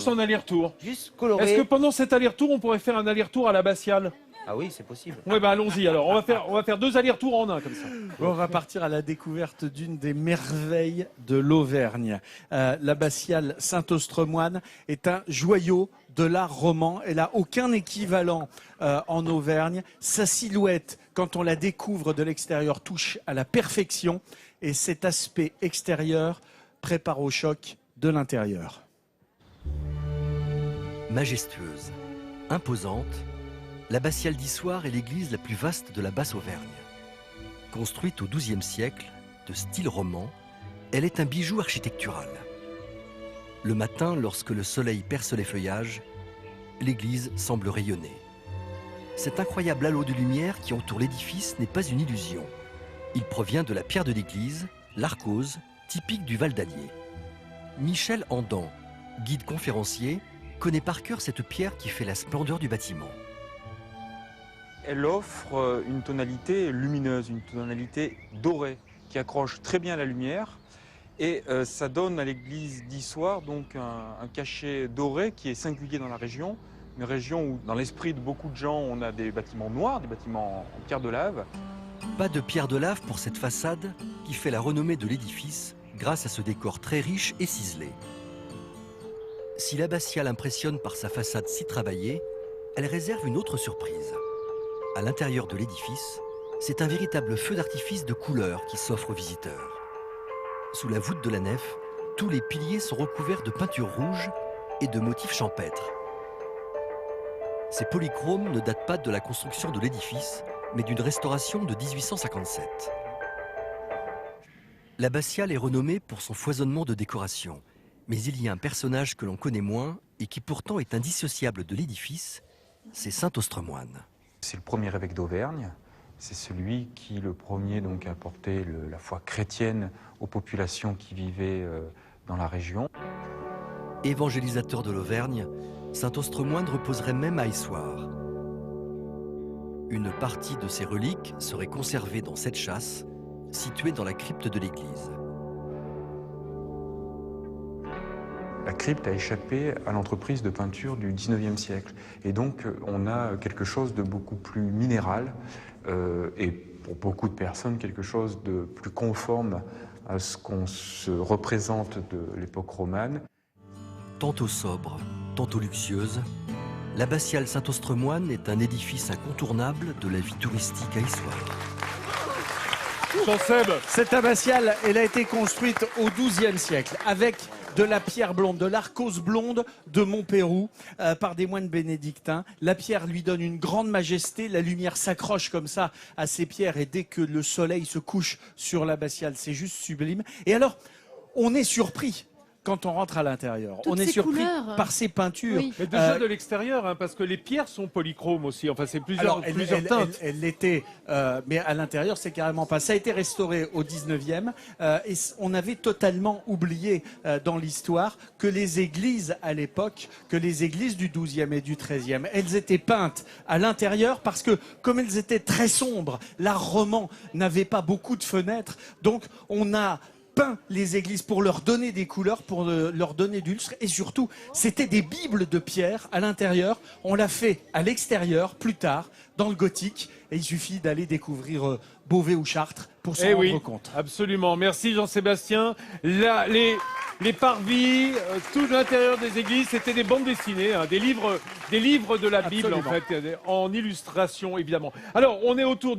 En aller-retour. Juste coloré. Est-ce que pendant cet aller-retour, on pourrait faire un aller-retour à l'abbatiale? Ah oui, c'est possible. Oui, bah allons-y alors. On va faire 2 allers-retours en un comme ça. On va partir à la découverte d'une des merveilles de l'Auvergne. L'abbatiale Saint-Austremoine est un joyau de l'art roman. Elle n'a aucun équivalent en Auvergne. Sa silhouette, quand on la découvre de l'extérieur, touche à la perfection. Et cet aspect extérieur prépare au choc de l'intérieur. Majestueuse, imposante, l'abbatiale d'Issoire est l'église la plus vaste de la Basse-Auvergne. Construite au XIIe siècle, de style roman, elle est un bijou architectural. Le matin, lorsque le soleil perce les feuillages, l'église semble rayonner. Cet incroyable halo de lumière qui entoure l'édifice n'est pas une illusion. Il provient de la pierre de l'église, l'arcose, typique du Val d'Allier. Michel Andan, guide conférencier, connaît par cœur cette pierre qui fait la splendeur du bâtiment. Elle offre une tonalité lumineuse, une tonalité dorée, qui accroche très bien la lumière. Et ça donne à l'église d'Issoire donc un cachet doré qui est singulier dans la région. Une région où, dans l'esprit de beaucoup de gens, on a des bâtiments noirs, des bâtiments en pierre de lave. Pas de pierre de lave pour cette façade qui fait la renommée de l'édifice grâce à ce décor très riche et ciselé. Si l'abbatiale impressionne par sa façade si travaillée, elle réserve une autre surprise. À l'intérieur de l'édifice, c'est un véritable feu d'artifice de couleurs qui s'offre aux visiteurs. Sous la voûte de la nef, tous les piliers sont recouverts de peintures rouges et de motifs champêtres. Ces polychromes ne datent pas de la construction de l'édifice, mais d'une restauration de 1857. L'abbatiale est renommée pour son foisonnement de décoration. Mais il y a un personnage que l'on connaît moins et qui pourtant est indissociable de l'édifice, c'est Saint-Austremoine. C'est le premier évêque d'Auvergne. C'est celui qui, le premier, donc, a apporté la foi chrétienne aux populations qui vivaient dans la région. Évangélisateur de l'Auvergne, Saint-Austremoine reposerait même à Issoire. Une partie de ses reliques serait conservée dans cette châsse, située dans la crypte de l'église. La crypte a échappé à l'entreprise de peinture du XIXe siècle. Et donc, on a quelque chose de beaucoup plus minéral et pour beaucoup de personnes, quelque chose de plus conforme à ce qu'on se représente de l'époque romane. Tantôt sobre, tantôt luxueuse, l'abbatiale Saint-Austremoine est un édifice incontournable de la vie touristique à Issoire. Jean-Seb. Cette abbatiale, elle a été construite au XIIe siècle avec de la pierre blonde, de l'arcose blonde de Montpérou par des moines bénédictins. La pierre lui donne une grande majesté, la lumière s'accroche comme ça à ces pierres et dès que le soleil se couche sur l'abbatiale, c'est juste sublime. Et alors, on est surpris quand on rentre à l'intérieur. On est surpris par ces peintures. Oui. Mais déjà de l'extérieur, hein, parce que les pierres sont polychromes aussi. Enfin, c'est plusieurs teintes. Elle l'était, mais à l'intérieur, c'est carrément pas. Ça a été restauré au 19e et on avait totalement oublié dans l'histoire que les églises à l'époque, que les églises du 12e et du 13e, elles étaient peintes à l'intérieur parce que comme elles étaient très sombres, l'art roman n'avait pas beaucoup de fenêtres. Donc on a peint les églises pour leur donner des couleurs, pour leur donner du lustre et surtout c'était des bibles de pierre à l'intérieur. On l'a fait à l'extérieur plus tard dans le gothique et il suffit d'aller découvrir Beauvais ou Chartres pour s'en rendre compte. Absolument, merci Jean-Sébastien. Les parvis, tout l'intérieur des églises, c'était des bandes dessinées, hein, des livres de la Bible en fait, en illustration évidemment. Alors on est autour